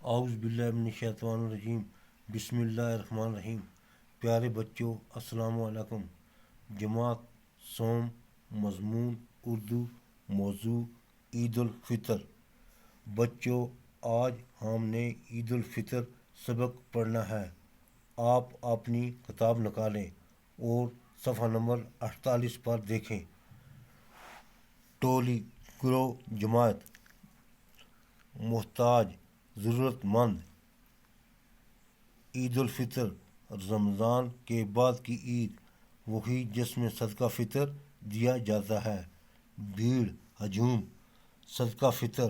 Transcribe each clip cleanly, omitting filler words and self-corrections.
اعوذ باللہ من الشیطان الرجیم، بسم اللہ الرحمن الرحیم۔ پیارے بچوں، السلام علیکم۔ جماعت سوم، مضمون اردو، موضوع عید الفطر۔ بچوں، آج ہم نے عید الفطر سبق پڑھنا ہے۔ آپ اپنی کتاب نکالیں اور صفحہ نمبر 48 پر دیکھیں۔ ٹولی، گروہ، جماعت، محتاج، ضرورت مند۔ عید الفطر رمضان کے بعد کی عید، وہی جس میں صدقہ فطر دیا جاتا ہے۔ بھیڑ، ہجوم، صدقہ فطر،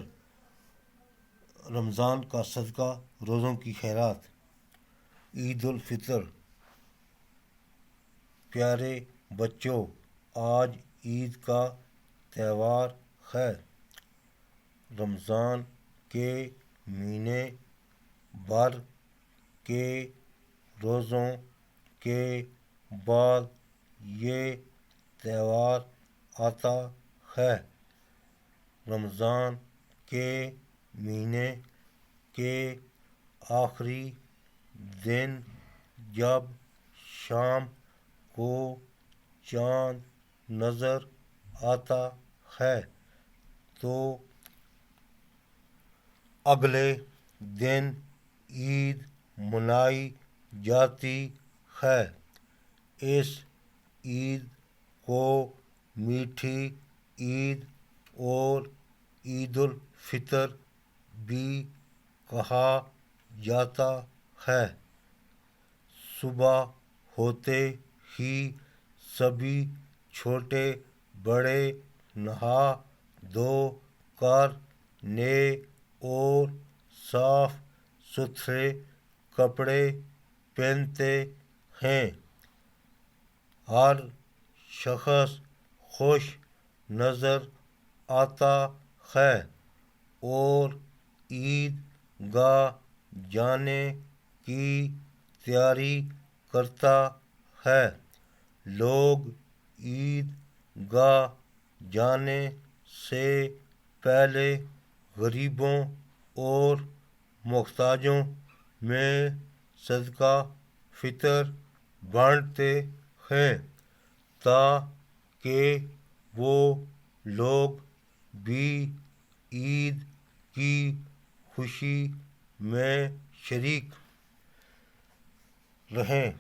رمضان کا صدقہ، روزوں کی خیرات۔ عید الفطر۔ پیارے بچوں، آج عید کا تہوار ہے۔ رمضان کے مہینے بھر کے روزوں کے بعد یہ تہوار آتا ہے۔ رمضان کے مہینے کے آخری دن جب شام کو چاند نظر آتا ہے تو اگلے دن عید منائی جاتی ہے۔ اس عید کو میٹھی عید اور عید الفطر بھی کہا جاتا ہے۔ صبح ہوتے ہی سبھی چھوٹے بڑے نہا دھو کر نئے اور صاف ستھرے کپڑے پہنتے ہیں۔ ہر شخص خوش نظر آتا ہے اور عید گاہ جانے کی تیاری کرتا ہے۔ لوگ عید گاہ جانے سے پہلے غریبوں اور محتاجوں میں صدقہ فطر بانٹتے ہیں تاکہ وہ لوگ بھی عید کی خوشی میں شریک رہیں۔